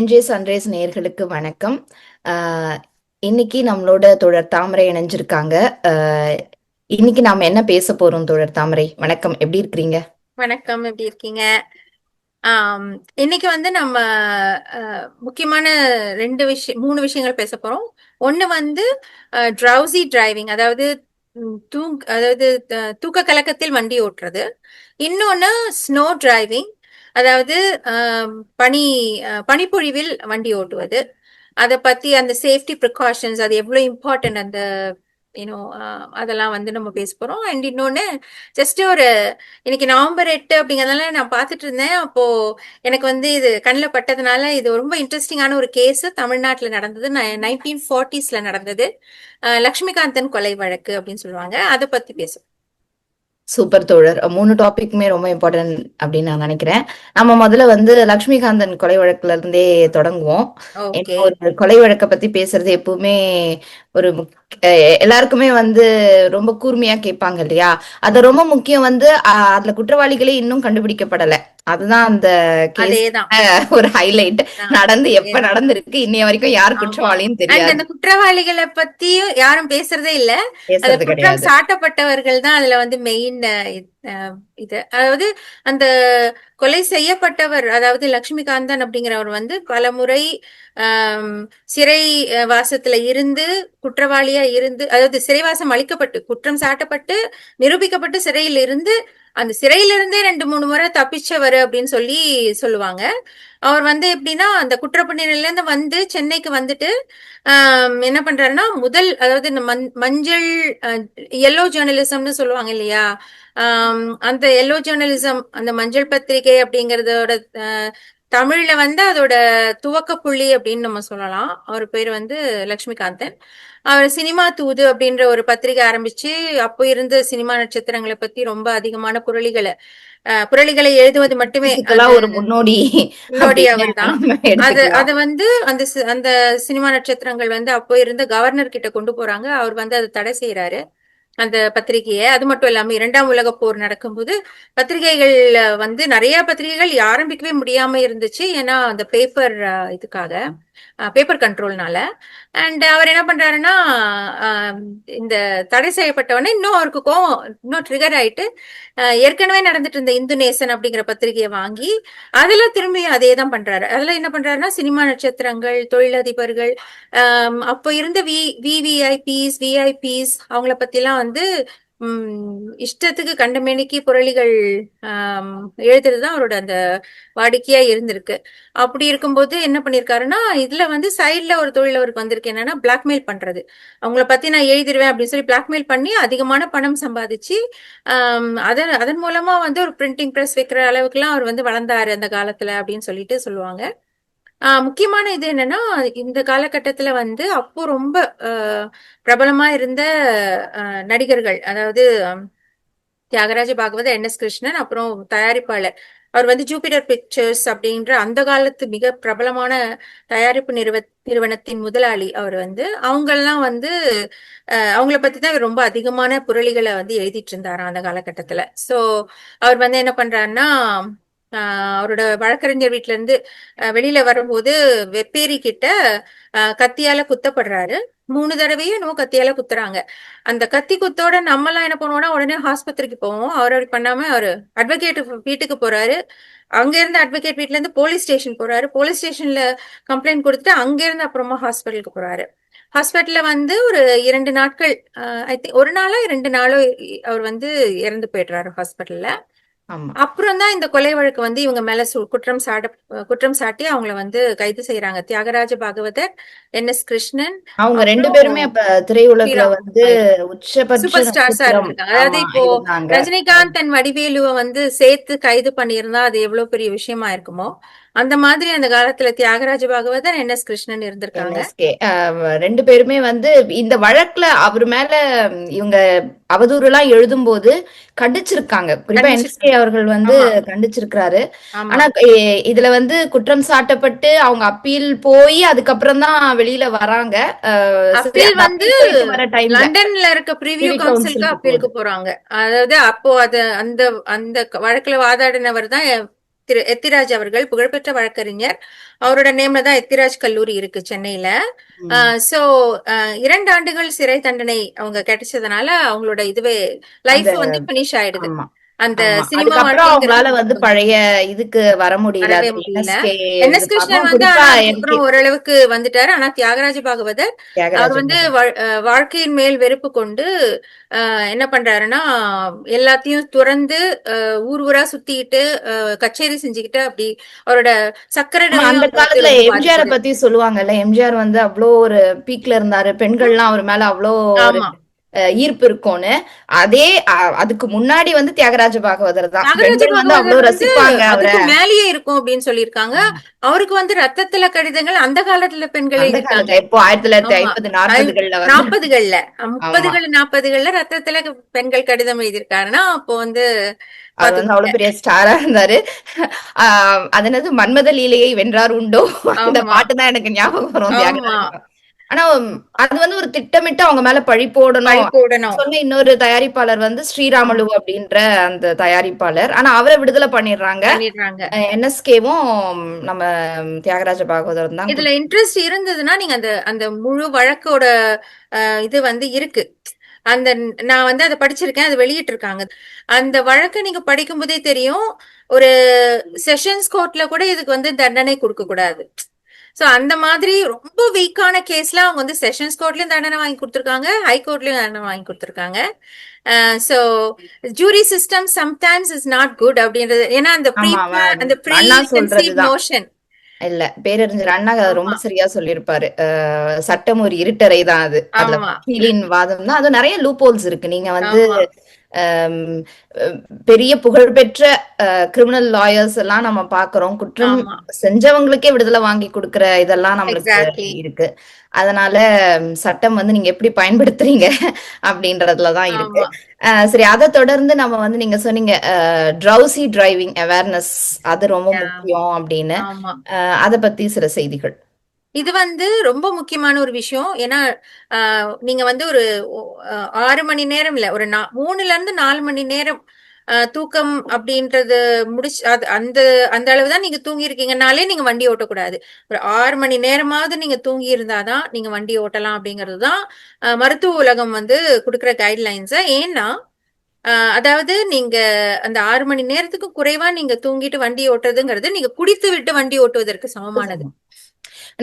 NJ sunrise நேயர்களுக்கு வணக்கம். ஆஹ் இன்னைக்கு நம்மளோட தோழர் தாமரை இணைஞ்சிருக்காங்க. ஆஹ் இன்னைக்கு நாம என்ன பேச போறோம் தோழர் தாமரை? வணக்கம், எப்படி இருக்கிறீங்க? வணக்கம், எப்படி இருக்கீங்க? ஆம், இன்னைக்கு வந்து நம்ம முக்கியமான மூணு விஷயங்கள் பேச போறோம். ஒண்ணு வந்து ட்ரவுசி டிரைவிங், அதாவது அதாவது தூக்க கலக்கத்தில் வண்டி ஓட்டுறது. இன்னொன்னு ஸ்னோ டிரைவிங், அதாவது ஆம், பனி பனிப்பொழிவில் வண்டி ஓட்டுவது. அதை பத்தி அந்த சேஃப்டி ப்ரிகாஷன்ஸ், அது எவ்வளவு இம்பார்ட்டன்ட், அந்த யூனோ அதெல்லாம் வந்து நம்ம பேச போறோம். அண்ட் இன்னொன்னு ஜஸ்ட் ஒரு இன்னைக்கு நவம்பர் 8 அப்படிங்கறதுனால நான் பார்த்துட்டு இருந்தேன். அப்போ எனக்கு வந்து இது கண்ணில் பட்டதுனால, இது ரொம்ப இன்ட்ரெஸ்டிங்கான ஒரு கேஸ் தமிழ்நாட்டில் நடந்தது. 1940s நடந்தது. லக்ஷ்மிகாந்தன் கொலை வழக்கு அப்படின்னு சொல்லுவாங்க. அதை பத்தி பேசும். சூப்பர் தோழர். மூணு டாபிக்குமே ரொம்ப இம்பார்ட்டன்ட் அப்படின்னு நான் நினைக்கிறேன். நம்ம முதல்ல வந்து லக்ஷ்மிகாந்தன் கொலை வழக்குல இருந்தே தொடங்குவோம். ஏன்னா ஓகே. ஒரு கொலை வழக்கை பத்தி பேசுறது எப்பவுமே ஒரு எல்லாருக்குமே வந்து ரொம்ப கூர்மையா கேட்பாங்க இல்லையா? அது ரொம்ப முக்கியம். வந்து அதுல குற்றவாளிகளே இன்னும் கண்டுபிடிக்கப்படல. அதுதான் அந்த கேஸ் அதேதான். ஒரு ஹைலைட். நடந்து எப்ப அதேதான். நடந்திருக்கு, இன்னைய வரைக்கும் யார் ஆமா. குற்றவாளின்னு அண்ட் தெரியாது. அந்த குற்றவாளிகளை பத்தியும் யாரும் பேசுறதே இல்ல. அது பேசுறது குற்றம் கிடையாது. சாட்டப்பட்டவர்கள் தான் அதுல வந்து மெயின். இது அதாவது அந்த கொலை செய்யப்பட்டவர், அதாவது லட்சுமிகாந்தன் அப்படிங்கிறவர் வந்து பலமுறை ஆம், சிறை வாசத்துல இருந்து, குற்றவாளியா இருந்து, அதாவது சிறைவாசம் அளிக்கப்பட்டு குற்றம் சாட்டப்பட்டு நிரூபிக்கப்பட்டு சிறையில் இருந்து, அந்த சிறையிலிருந்தே 2 3 முறை தப்பிச்சவர் அப்படின்னு சொல்லி சொல்லுவாங்க. அவர் வந்து எப்படின்னா, அந்த குற்றப்பணியில இருந்து வந்து சென்னைக்கு வந்துட்டு என்ன பண்றாருன்னா, அதாவது இந்த மஞ்சள் எல்லோ ஜேர்னலிசம்னு சொல்லுவாங்க இல்லையா? அந்த எல்லோ ஜேர்னலிசம், அந்த மஞ்சள் பத்திரிகை அப்படிங்கறதோட தமிழ்ல வந்து அதோட துவக்க புள்ளி அப்படின்னு நம்ம சொல்லலாம். அவர் பேர் வந்து லட்சுமிகாந்தன். அவர் சினிமா தூது அப்படின்ற ஒரு பத்திரிகை ஆரம்பிச்சு, அப்போ இருந்த சினிமா நட்சத்திரங்களை பத்தி ரொம்ப அதிகமான புரளிகளை எழுதுவது மட்டுமே பிசிக்கலா அது ஒரு முன்னோடி முன்னோடி அப்படின்னு அவர் தான். நம்ம அது எடுத்துக்கலாம். அது வந்து அந்த சினிமா நட்சத்திரங்கள் வந்து அப்போ இருந்த கவர்னர் கிட்ட கொண்டு போறாங்க. அவர் வந்து அதை தடை செய்யறாரு, அந்த பத்திரிகையை. அது மட்டும் இல்லாம 2ஆம் உலகப் போர் நடக்கும்போது பத்திரிகைகள் வந்து நிறைய பத்திரிகைகள் ஆரம்பிக்கவே முடியாம இருந்துச்சு. ஏன்னா அந்த இதுக்காக பேப்பர் கண்ட்ரோல்னால. அண்ட் அவர் என்ன பண்றாருன்னா, ஆஹ் இந்த தடை செய்யப்பட்டவொடனே இன்னும் அவருக்கு கோவம் இன்னும் ட்ரிகர் ஆயிட்டு, ஏற்கனவே நடந்துட்டு இருந்த இந்து நேசன் அப்படிங்கிற பத்திரிகையை வாங்கி அதுல திரும்பி அதே தான் பண்றாரு. அதுல என்ன பண்றாருன்னா, சினிமா நட்சத்திரங்கள், தொழிலதிபர்கள், அப்போ இருந்த விவிஐபிஸ் அவங்கள பத்திலாம் வந்து இஷ்டத்துக்கு கண்டமேனிக்கு புரளிகள் ஆம், எழுதுறதுதான் அவரோட அந்த வாடிக்கையா இருந்திருக்கு. அப்படி இருக்கும்போது என்ன பண்ணிருக்காருன்னா, இதுல வந்து சைட்ல ஒரு தொழில் அவருக்கு வந்திருக்கு. என்னன்னா, பிளாக்மெயில் பண்றது. அவங்கள பத்தி நான் எழுதிருவேன் அப்படின்னு சொல்லி பிளாக்மெயில் பண்ணி அதிகமான பணம் சம்பாதிச்சு, அதன் அதன் மூலமா வந்து ஒரு பிரிண்டிங் பிரஸ் வைக்கிற அளவுக்குலாம் அவர் வந்து வளர்ந்தாரு அந்த காலத்துல அப்படின்னு சொல்லிட்டு சொல்லுவாங்க. முக்கியமான இது என்னன்னா, இந்த காலகட்டத்துல வந்து அப்போ ரொம்ப பிரபலமா இருந்த நடிகர்கள், அதாவது தியாகராஜ பாகவதர், NS கிருஷ்ணன், அப்புறம் தயாரிப்பாளர். அவர் வந்து ஜூபிட்டர் பிக்சர்ஸ் அப்படின்ற அந்த காலத்து மிக பிரபலமான தயாரிப்பு நிறுவனத்தின் முதலாளி. அவர் வந்து அவங்கெல்லாம் வந்து அவங்கள பத்தி தான் இவர் ரொம்ப அதிகமான புரளிகளை வந்து எழுதிட்டு இருந்தாராம் அந்த காலகட்டத்துல. சோ அவர் வந்து என்ன பண்றாருன்னா, அவரோட வழக்கறிஞர் வீட்டுல இருந்து வெளியில வரும்போது வெப்பேரி கிட்ட கத்தியால குத்தப்படுறாரு. 3 தடவையும் என்னமோ கத்தியால குத்துறாங்க. அந்த கத்தி குத்தோட நம்ம எல்லாம் என்ன பண்ணுவோம்னா, உடனே ஆஸ்பத்திரிக்கு போவோம். அவர் அப்படி பண்ணாம அவரு அட்வொகேட் வீட்டுக்கு போறாரு. அங்க இருந்து அட்வொகேட் வீட்ல இருந்து போலீஸ் ஸ்டேஷன் போறாரு. போலீஸ் ஸ்டேஷன்ல கம்ப்ளைண்ட் கொடுத்துட்டு அங்க இருந்து அப்புறமா ஹாஸ்பிட்டலுக்கு போறாரு. ஹாஸ்பிட்டல்ல வந்து ஒரு 2 நாட்கள், ஐ திங்க் 1 நாளோ 2 நாளோ அவர் வந்து இறந்து போயிடுறாரு ஹாஸ்பிட்டல்ல. ஆமா. அப்புறம் தான் இந்த கொலை வழக்கு வந்து இவங்க மேல குற்றம் சாட்டி அவங்கள வந்து கைது செய்யறாங்க. தியாகராஜ பாகவதர், NS கிருஷ்ணன், அவங்க ரெண்டு அப்புறம் பேருமே அப்ப திரையுலகுல ஸ்ரீராம் வந்து உச்சபட்ச சூப்பர் ஸ்டார்ஸா நட்சத்திரம். இருந்திருக்காங்க. அதாவது ஆமா, இப்போ இருந்தாங்க. ரஜினிகாந்த் அண்ட் வடிவேலுவை வந்து சேர்த்து கைது பண்ணியிருந்தா அது எவ்வளவு பெரிய விஷயமா இருக்குமோ, அந்த மாதிரி அந்த காலத்துல தியாகராஜ பாகவதர், NS கிருஷ்ணன் இருந்திருக்காங்க. NSK ரெண்டு பேருமே வந்து இந்த வழக்குல அவர் மேல இவங்க அவதூறுலாம் எழுதும்போது கண்டிச்சிருக்காங்க. குறிப்பா NSK கண்டிச்சிருக்காங்க. அவர்கள் வந்து ஆமா, கண்டிச்சிருக்கிறாரு. ஆமா. ஆனா இதுல வந்து குற்றம் சாட்டப்பட்டு அவங்க அப்பீல் போய் அதுக்கப்புறம் தான் வெளியில வராங்க. சரி, அப்பீல் அந்த வந்து அப்பீல் போயிட்டு வர டைம்ல லண்டன்ல இருக்க ப்ரிவியூ பிரிவி கவுன்சிலுக்கு கவுன்சிலுக்கு அப்பீலுக்கு போகுது. போறாங்க. அதாவது அப்போ அந்த அந்த வழக்குல வாதாடினவர் தான் திரு எத்திராஜ் அவர்கள், புகழ்பெற்ற வழக்கறிஞர். அவரோட நேம்ல தான் எத்திராஜ் கல்லூரி இருக்கு சென்னையில. ம். சோ 2 ஆண்டுகள் சிறை தண்டனை அவங்க கிடைச்சதுனால அவங்களோட இதுவே அந்த லைஃப் வந்து பினிஷ் ஆயிடுது. ஆமா, அந்த ஆமா. சினிமா அதுக்கப்புறம் வாழ்க்கைங்கிறது அவங்களால வந்து பழைய இதுக்கு வர முடியல. வரவே அது முடியல. என்எஸ்கே என்.எஸ். எதிர்பார்ப்போம். கிருஷ்ணன் வந்து குறிப்பா ஆனா என்கே அதுக்கப்புறம் ஓரளவுக்கு வந்துட்டாரு. ஆனா தியாகராஜ பாகவதர் அவர் தியாகராஜ வந்து பாகவதர். வாழ்க்கையின் மேல் வெறுப்பு கொண்டு என்ன பண்றாருன்னா எல்லாத்தையும் துறந்து ஊர் ஊரா சுத்திக்கிட்டு கச்சேரி செஞ்சுக்கிட்டு அப்படி அவரோட சக்கரை ஆமா, அந்த நோயும் வந்து காலத்துல ரொம்ப எம்ஜிஆர பாதிக்குது. பத்தி சொல்லுவாங்கல்ல. எம்ஜிஆர் வந்து அவ்ளோ ஒரு பீக்ல இருந்தாரு. பெண்கள்லாம் அவர் மேல அவ்ளோ ஒரு ஆமா. ஈர்ப்பு இருக்கும்னு. அதே அதுக்கு முன்னாடி வந்து தியாகராஜ பாகவதர் தான். தியாகராஜ பெண்கள் வந்து அவ்ளோ பாகவதர் வந்து ரசிப்பாங்க அவர. அதுக்கு மேலேயே இருக்கும் அப்படின்னு சொல்லியிருக்காங்க. ஆமா. அவருக்கு வந்து ரத்தத்துல கடிதங்கள் அந்த காலத்துல பெண்கள் அந்த எழுதியிருக்காங்க. காலத்துல எப்போ ஆமா. 1950, 40கள்ல வந்து 40கள்ல ஆமா. 30கள் 40கள்ல ரத்தத்துல பெண்கள் கடிதம் எழுதியிருக்காருன்னா, அப்போ வந்து அவர் வந்து அவ்ளோ பாத்துக்கோங்க. பெரிய ஸ்டாரா இருந்தாரு. ஆ அது என்னது மன்மத லீலையை வென்றார் உண்டோ? அந்த ஆமா, பாட்டு தான் எனக்கு ஞாபகம் வரும் ஆமா. தியாகராஜ. ஆனா அது வந்து ஒரு திட்டமிட்டு அவங்க மேல பழி போடணும். பழி போடணும் சொன்ன இன்னொரு தயாரிப்பாளர் வந்து ஸ்ரீராமலு ஆமா. அப்படின்ற அந்த தயாரிப்பாளர். ஆனா அவர விடுதல பண்ணிடுறாங்க. பண்ணிடுறாங்க. என்எஸ்கேவும் நம்ம தியாகராஜ பாகவதரும் தான் இதுல இன்ட்ரெஸ்ட் இருந்ததுன்னா, நீங்க அந்த அந்த முழு வழக்கோட இது வந்து இருக்கு. அந்த நான் வந்து அத படிச்சிருக்கேன். அது வெளியிட்டிருக்காங்க. அந்த வழக்க நீங்க படிக்கும்போதே தெரியும். ஒரு செஷன்ஸ் கோர்ட்ல கூட இதுக்கு வந்து தண்டனை குடுக்கக் கூடாது. சோ அந்த மாதிரி ரொம்ப வீக்கான கேஸ்ல அவங்க வந்து செஷன்ஸ் கோர்ட்லயும் தண்டனை வாங்கி கொடுத்திருக்காங்க, ஹை கோர்ட்லயும் தண்டனை வாங்கி கொடுத்திருக்காங்க. So jury system sometimes is not good அப்படின்றது. ஏன்னா அந்த ப்ரீ ஆமா. அந்த ப்ரீ அண்ணா கன்சீவ் சொல்றதுதான். நோஷன். இல்ல. பேரறிஞர் அண்ணா ரொம்ப ஆமா, சரியா சொல்லியிருப்பாரு. சட்டம் ஒரு இருட்டறை தான் அது. அதுல ஆமா, வக்கீலின் வாதம் தான். அது நெறைய லூப் ஹோல்ஸ் இருக்கு. நீங்க வந்து ஆமா, அம் பெரிய புகழ்பெற்ற கிரிமினல் லாயர்ஸ் எல்லாம் நம்ம பார்க்குறோம். குற்றம் ஆமா. செஞ்சவங்களுக்கே விடுதலை வாங்கி குடுக்குற இதெல்லாம் நம்மளுக்கு எக்ஸாக்ட்லி. இருக்கு. அதனால சட்டம் வந்து நீங்க எப்படி பயன்படுத்துறீங்க அப்படின்றதுல தான் இருக்கு. ஆமா, சரி, அத தொடர்ந்து நம்ம வந்து நீங்க சொன்னீங்க ட்ரவுசி டிரைவிங் அவேர்னஸ் அது ரொம்ப ஆமா, முக்கியம் அப்படின்னு. ஆமா. அத பத்தி சில செய்திகள். இது வந்து ரொம்ப முக்கியமான ஒரு விஷயம். ஏன்னா, நீங்க வந்து ஒரு 6 மணி நேரம் இல்ல. ஒரு 3ல இருந்து 4 மணி நேரம் தூக்கம் அப்படின்றது அது அந்த அந்த அளவு தான் நீங்க தூங்கியிருக்கீங்கனாலே நீங்க வண்டி ஓட்டக்கூடாது. ஒரு 6 மணி நேரமாவது நீங்க தூங்கி இருந்தா தான் நீங்க வண்டி ஓட்டலாம் அப்படிங்கிறது தான் மருத்துவ உலகம் வந்து குடுக்குற கைட்லைன்ஸ். ஏன்னா, அதாவது நீங்க அந்த 6 மணி நேரத்துக்கு குறைவா நீங்க தூங்கிட்டு வண்டி ஓட்டுறதுங்கிறது, நீங்க குடித்து விட்டு வண்டி ஓட்டுவதற்கு சமமானது.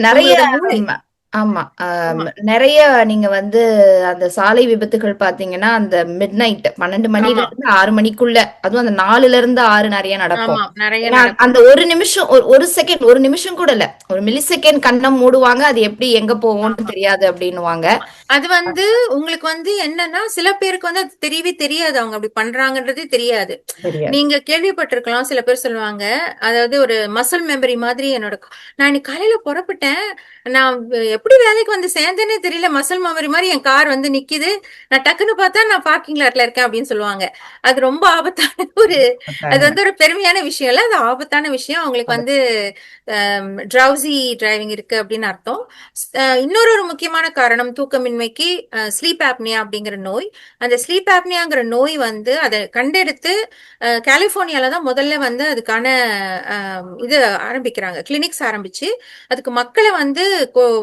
நெறைய உங்களோட மூளை ம். ஆமா. ஆமா, நெறைய நீங்க வந்து அந்த சாலை விபத்துகள் பார்த்தீங்கன்னா, அந்த மிட்நைட் 12 ஆமா, மணிலருந்து 6 மணிக்குள்ள, அதுவும் அந்த 4லருந்து 6 நெறைய நடக்கும். ஆமா. நெறைய ஏன்னா, நடக்கும். அந்த 1 நிமிஷம் 1 செகண்ட் 1 நிமிஷம் கூட இல்ல. 1 மில்லி செகண்ட் கண்ண மூடுவாங்க. அது எப்படி எங்க போகும்னு ஆமா. தெரியாது அப்படின்னுவாங்க. அது வந்து உங்களுக்கு வந்து என்னன்னா, சில பேருக்கு வந்து அது தெரியவே தெரியாது. அவங்க அப்படி பண்றாங்கன்றதே தெரியாது. தெரியாது. நீங்க கேள்விப்பட்டிருக்கலாம். சில பேர் சொல்லுவாங்க. அதாவது ஒரு மசில் மெமரி மாதிரி என்னோட நான் இன்னைக்கு காலையில புறப்பட்டேன். நான் எப்படி வேலைக்கு வந்து சேர்ந்தேன்னே தெரியல. மசில் மெமரி மாரி என் கார் வந்து நிக்குது. நான் டக்குன்னு பார்த்தா நான் பார்க்கிங் லாட்ல இருக்கேன் அப்படின்னு சொல்லுவாங்க. அது ரொம்ப ஆபத்தான ஒரு அது வந்து ஒரு பெருமையான விஷயம் இல்ல. அது ஆபத்தான விஷயம். அவங்களுக்கு வந்து ட்ரவுசி டிரைவிங் இருக்கு அப்படின்னு அர்த்தம். இன்னொரு ஒரு முக்கியமான காரணம் தூக்கமின்மைக்கு ஸ்லீப் ஆப்னியா அப்படிங்கிற நோய். அந்த ஸ்லீப் ஆப்னியாங்கிற நோய் வந்து அதை கண்டெடுத்து கலிபோர்னியால தான் முதல்ல வந்து அதுக்கான இது ஆரம்பிக்கிறாங்க. கிளினிக்ஸ் ஆரம்பிச்சு அதுக்கு மக்களை வந்து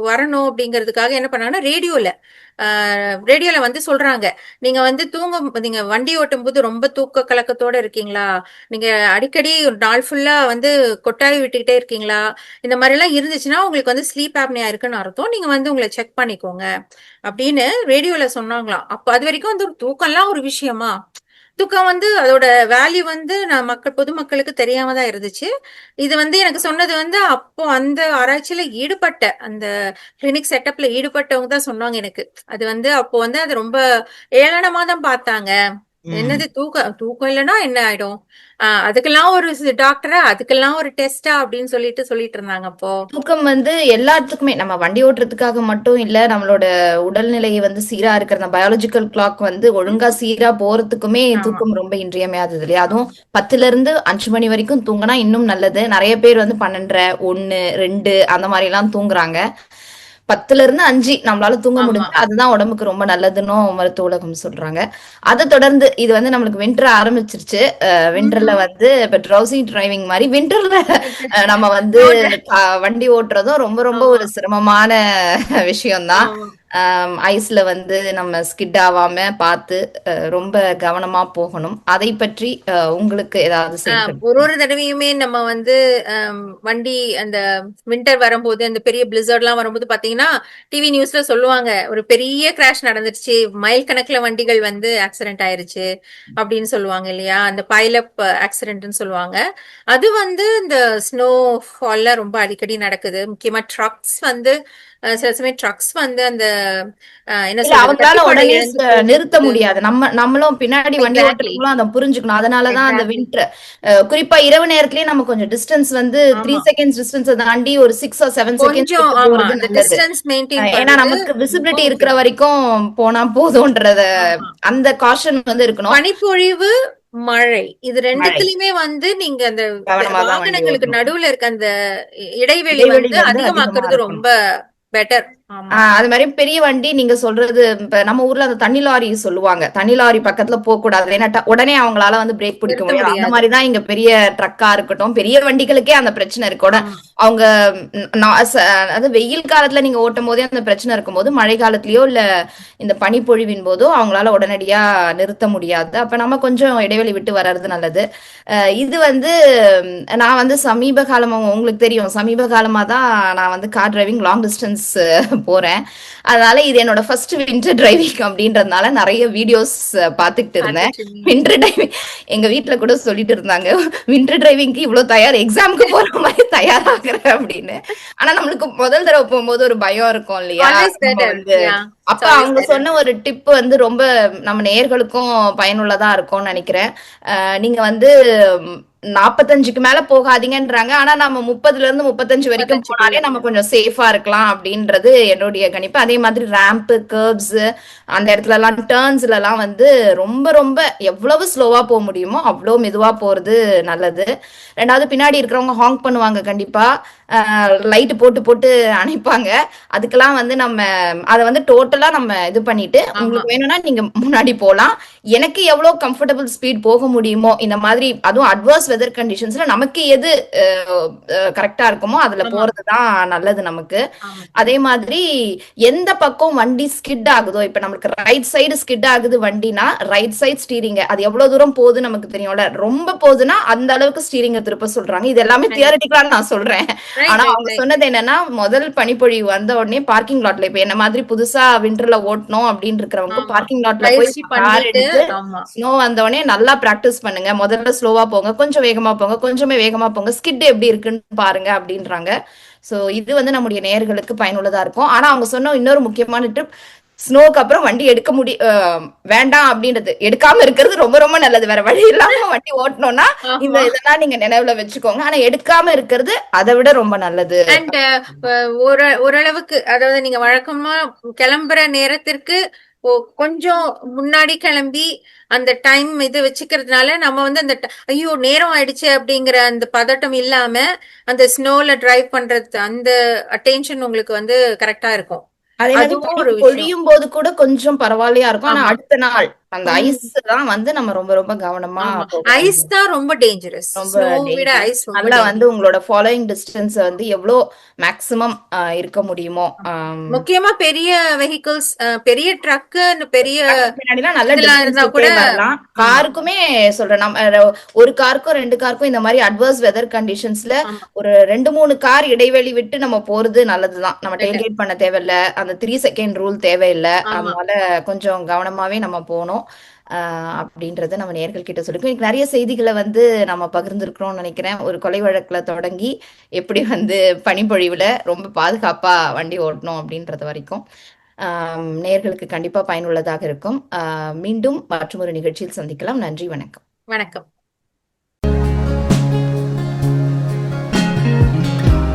வரணும் அப்படிங்கிறதுக்காக என்ன பண்ணாங்கன்னா ரேடியோல வந்து சொல்றாங்க. நீங்க வண்டி ஓட்டும் போது ரொம்ப தூக்க கலக்கத்தோட இருக்கீங்களா? நீங்க அடிக்கடி ஒரு நாள் ஃபுல்லா வந்து கொட்டாவி விட்டுக்கிட்டே இருக்கீங்களா? இந்த மாதிரி எல்லாம் இருந்துச்சுன்னா உங்களுக்கு வந்து ஸ்லீப் ஆப்னியா இருக்குன்னு அர்த்தம். நீங்க வந்து உங்களை செக் பண்ணிக்கோங்க அப்படின்னு ரேடியோல சொன்னாங்களாம். அப்ப அது வரைக்கும் வந்து ஒரு தூக்கம்லாம் ஒரு விஷயமா? தூக்கம் வந்து அதோட வேல்யூ வந்து பொதுமக்களுக்கு தெரியாம தான் இருந்துச்சு. இது வந்து எனக்கு சொன்னது வந்து அப்போ அந்த ஆராய்ச்சியில ஈடுபட்ட அந்த கிளினிக் செட்டப்ல ஈடுபட்டவங்க தான் சொன்னாங்க எனக்கு. அது வந்து அப்போ வந்து அது ரொம்ப ஏளனமா தான் பார்த்தாங்க. ம். என்னது தூக்கம் தூக்கம் இல்லைன்னா என்ன ஆயிடும்? அதுக்கெல்லாம் ஒரு டாக்டரா, அதுக்கெல்லாம் ஒரு டெஸ்டா அப்படின்னு சொல்லிட்டு இருந்தாங்க அப்போ. தூக்கம் வந்து எல்லாத்துக்குமே நம்ம வண்டி ஓட்டுறதுக்காக மட்டும் இல்ல, நம்மளோட உடல்நிலையை வந்து சீரா இருக்கிற அந்த பயாலஜிக்கல் கிளாக் வந்து ஒழுங்கா சீரா போறதுக்குமே ஆமா, தூக்கம் ரொம்ப இன்றியமையாதது இல்லையா? அதுவும் ஆமா. 10லருந்து 5 மணி வரைக்கும் தூங்குனா இன்னும் நல்லது. நெறைய பேர் வந்து 12:30, 1, 2 அந்த மாரிலாம் தூங்குறாங்க. 10ல இருந்து 5 நம்மளால தூங்க ஆமா. முடிஞ்சா அதுதான் உடம்புக்கு ரொம்ப நல்லதுன்னும் மருத்துவ உலகம் சொல்றாங்க. அதை தொடர்ந்து இது வந்து நம்மளுக்கு வின்டர் ஆரம்பிச்சிருச்சு. வின்டர்ல ம்ஹ்ம். வந்து இப்ப ட்ரௌசி டிரைவிங் மாதிரி வின்டர்ல நம்ம வந்து ஸ்னோ வண்டி ஓட்டுறதும் ரொம்ப ரொம்ப ஆமா, ஒரு சிரமமான விஷயம்தான். ஆமா. ஐஸ்ல வந்து நம்ம ஸ்கிட் ஆகாம பார்த்து ரொம்ப கவனமா போகணும். அதை பற்றி உங்களுக்கு ஏதாவது செய்திகள்? ஒரு ஒரு தடவையுமே நம்ம வந்து வண்டி அந்த வின்டர் வரும்போது அந்த பெரிய பிளிசர்ட்லாம் வரும்போது பாத்தீங்கன்னா டிவி நியூஸ்ல சொல்லுவாங்க ஒரு பெரிய கிராஷ் நடந்துருச்சு, மைல் கணக்குல வண்டிகள் வந்து ஆக்சிடென்ட் ஆயிருச்சு அப்படின்னு சொல்லுவாங்க இல்லையா, அந்த பைலப் ஆக்சிடென்ட்னு சொல்லுவாங்க. அது வந்து இந்த ஸ்னோ ஃபால்ல ரொம்ப அடிக்கடி நடக்குது. முக்கியமா ட்ரக்ஸ் வந்து சில சமயம் ட்ரக்ஸ் வந்து அந்த என்ன இல்ல சொல்றது அவங்களால கட்டுப்பாடு உடனே இழந்து நிறுத்த போகும்போது. முடியாது. நம்மளும் பின்னாடி வண்டி எக்ஸாக்ட்லி, ஓட்டுறவங்களும் அதை புரிஞ்சுக்கணும். அதனாலதான் அந்த எக்ஸாக்ட்லி. வின்டர் குறிப்பா இரவு நேரத்திலேயே நம்ம கொஞ்சம் டிஸ்டன்ஸ் வந்து 3 ஆமா, செகண்ட்ஸ் டிஸ்டன்ஸ் தாண்டி ஒரு 6 or 7 செகண்ட்ஸ் கொஞ்சம் விட்டு ஆமா. போறது அந்த நல்லது. டிஸ்டன்ஸ் மெயின்டெயின் ஏன்னா பண்றது நமக்கு ரொம்ப விசிபிலிட்டி இருக்கிற முக்கியம். வரைக்கும் போனா போதும்ன்றத ஆமா. அந்த காஷன் வந்து இருக்கணும். பனிப்பொழிவு, மழை இது மழை 2த்துலயுமே வந்து நீங்க அந்த கவனமா தான் வண்டி வாகனங்களுக்கு ஓட்டணும். நடுவுல இருக்க அந்த இடைவெளி இடைவெளி வந்து வந்து அதிகமா அதிகமாக்குறது இருக்கணும். ரொம்ப பெட்டர். ஆமா. அது மாதிரி பெரிய வண்டி நீங்க சொல்றது இப்ப நம்ம ஊர்ல அந்த தண்ணி லாரி சொல்லுவாங்க. தண்ணி லாரி பக்கத்துல போக கூடாது. ஏன்னா உடனே அவங்களால வந்து பிரேக் பிடிக்க நிறுத்த முடியாது. அந்த முடியாது. மாதிரிதான் இங்க பெரிய ட்ரக்கா இருக்கட்டும், பெரிய வண்டிகளுக்கே அந்த பிரச்சனை இருக்கோட ஆமா, அவங்க அது வெயில் காலத்துல நீங்க ஓட்டும் போதே அந்த பிரச்சனை இருக்கும்போது மழை காலத்திலயோ இல்ல இந்த பனிப்பொழிவின் போதோ அவங்களால உடனடியா நிறுத்த முடியாது. அப்ப நம்ம கொஞ்சம் இடைவெளி விட்டு வர்றது நல்லது. இது வந்து நான் வந்து சமீப காலமா உங்களுக்கு தெரியும் சமீப காலமா தான் நான் வந்து கார் டிரைவிங் லாங் டிஸ்டன்ஸ் போறேன். அதனால இது என்னோட ஃபர்ஸ்ட் வின்டர் டிரைவிங் அப்படின்றதுனால நிறைய வீடியோஸ் பார்த்துக்கிட்டு இருந்தேன். பாத்துட்டு இருந்தீங்க. வின்டர் டிரைவிங் எங்க வீட்ல கூட சொல்லிட்டு இருந்தாங்க, வின்டர் டிரைவிங்க்கு இவ்வளவு தயார், எக்ஸாமுக்கு போற மாதிரி தயாராகிற அப்படின்னு. ஆனா நம்மளுக்கு முதல் தடவை போகும்போது ஒரு பயம் இருக்கும் இல்லையா? ஆல்வேஸ் நம்ம பெட்டர். வந்து யா, அப்ப இட்ஸ் ஆல்வேஸ் அவங்க பெட்டர். சொன்ன ஒரு டிப் வந்து ரொம்ப நம்ம நேயர்களுக்கும் பயனுள்ளதா இருக்கும்னு நினைக்கிறேன். நீங்க வந்து 45க்கு மேல போகாதீங்கன்றாங்க. ஆனா நம்ம 30ல இருந்து 35 வரைக்கும் 35க்குள்ள. போனாலே நம்ம கொஞ்சம் சேஃபா இருக்கலாம் அப்படின்றது என்னுடைய கணிப்பு. அதே மாதிரி ரேம்ப், கர்வ்ஸ் அந்த இடத்துல எல்லாம் டர்ன்ஸ்ல எல்லாம் வந்து ரொம்ப ரொம்ப எவ்வளவு ஸ்லோவா போக முடியுமோ அவ்வளோ மெதுவா போறது நல்லது. 2வது பின்னாடி இருக்கிறவங்க ஹாங்க் பண்ணுவாங்க கண்டிப்பா. லைட் போட்டு போட்டு அணைப்பாங்க. அதுக்கெல்லாம் வந்து நம்ம அதை வந்து டோட்டலா நம்ம இது பண்ணிட்டு ஆமா, உங்களுக்கு வேணும்னா நீங்க முன்னாடி போலாம். எனக்கு எவ்வளவு கம்ஃபர்டபுள் ஸ்பீட் போக முடியுமோ இந்த மாதிரி அதுவும் அட்வர்ஸ் வெதர் கண்டிஷன்ஸ்ல நமக்கு எது கரெக்டா இருக்குமோ அதுல ஆமா, போறதுதான் நல்லது நமக்கு. ஆமா, அதே மாதிரி எந்த பக்கம் வண்டி ஸ்கிட் ஆகுதோ இப்ப நமக்கு ரைட் சைடு ஸ்கிட் ஆகுது வண்டினா ரைட் சைடு ஸ்டீரிங் அது எவ்வளவு தூரம் போகுது நமக்கு தெரியும்ல. ரொம்ப போகுதுன்னா அந்த அளவுக்கு ஸ்டீரிங்க திருப்ப சொல்றாங்க. இது எல்லாமே ரைட், தியரிட்டிக்கலா நான் சொல்றேன். ரைட், ஆனா ரைட், அவங்க ரைட். சொன்னது என்னன்னா முதல் பனிப்பொழிவு வந்த உடனே பார்க்கிங் லாட்ல இப்ப என்ன மாதிரி புதுசா விண்டர்ல ஓட்டணும் அப்படின்னு இருக்கிறவங்க ஆமா. பார்க்கிங் லாட்ல போய் பயிற்சி கார் பண்ணிட்டு. எடுத்து ஆமா. ஸ்னோ வந்த உடனே நல்லா பிராக்டிஸ் பண்ணுங்க. முதல்ல ஸ்லோவா போங்க, கொஞ்சம் வேகமா போங்க, கொஞ்சமே வேகமா போங்க, ஸ்கிட் எப்படி இருக்குன்னு பாருங்க அப்படின்றாங்க. சோ இது வந்து நம்முடைய நேயர்களுக்கு பயனுள்ளதா இருக்கும். ஆனா அவங்க சொன்ன இன்னொரு முக்கியமான டிப், ஸ்னோக்கு அப்புறம் வண்டி எடுக்க வேண்டாம் அப்படின்றது. எடுக்காம இருக்கிறது ரொம்ப ரொம்ப நல்லது. வேற வழி இல்லாம வண்டி ஓட்டணும்னா இந்த ஆமா. இதெல்லாம் நீங்க நினைவுல வச்சுக்கோங்க. ஆனா எடுக்காம இருக்கிறது அதை விட ரொம்ப நல்லது. அண்ட் ஓரளவுக்கு அதாவது நீங்க வழக்கமா கிளம்புற நேரத்திற்கு கொஞ்சம் முன்னாடி கிளம்பி அந்த டைம் இது வச்சுக்கிறதுனால நம்ம வந்து அந்த ஐயோ நேரம் ஆயிடுச்சு அப்படிங்கிற அந்த பதட்டம் இல்லாம அந்த ஸ்னோல டிரைவ் பண்றது அந்த அட்டென்ஷன் உங்களுக்கு வந்து கரெக்டா இருக்கும். அதே மாதிரி அதுவும் பனி ஒரு விஷயம். பொழியும் போது கூட கொஞ்சம் பரவாயில்லையா இருக்கும். ஆனா ஆமா. அடுத்த நாள் அந்த ம். ஐஸ் தான் வந்து நம்ம ரொம்ப ரொம்ப கவனமா ஆமா. போக ஐஸ் வேண்டியது. தான் ரொம்ப டேஞ்சரஸ். ரொம்ப ஸ்னோ விட டேஞ்சரஸ். ஐஸ் ரொம்ப நல்லா வந்து டேஞ்சரஸ். உங்களோட ஃபாலோயிங் டிஸ்டன்ஸ் வந்து எவ்வளோ மேக்ஸிமம் இருக்க முடியுமோ. முக்கியமா பெரிய வெஹிக்கிள்ஸ், பெரிய ட்ரக்கு, பெரிய பக்கத்து பின்னாடிலாம் நல்ல இதெல்லாம் டிஸ்டன்ஸ் இருந்தா விட்டே கூட. வரலாம். ஆமா, காருக்குமே சொல்றேன். நம்ம ஒரு காருக்கும் 2 காருக்கும் இந்த மாதிரி அட்வர்ஸ் வெதர் கண்டிஷன்ஸ்ல ஆமா. ஒரு 2 3 கார் இடைவெளி விட்டு நம்ம போறது நல்லதுதான். நம்ம பெட்டர். டெயில்கேட் பண்ண தேவையில்ல. அந்த 3 செகண்ட் ரூல் தேவையில்ல. ஆமா. அதனால கொஞ்சம் கவனமாவே நம்ம போகணும். அப்படின்றத நம்ம நேயர்கள் கிட்ட சொல்லிருக்கோம். இன்னைக்கு நிறைய செய்திகளை வந்து நம்ம பகிர்ந்திருக்கிறோம்னு நினைக்கிறேன். ஒரு கொலை வழக்குல தொடங்கி எப்படி வந்து பனிப்பொழிவுல ரொம்ப பாதுகாப்பா வண்டி ஓட்டணும் அப்படின்றது வரைக்கும் நேயர்களுக்கு கண்டிப்பா பயனுள்ளதாக இருக்கும். மீண்டும் மற்றொரு நிகழ்ச்சியில் சந்திக்கலாம். நன்றி, வணக்கம். வணக்கம்.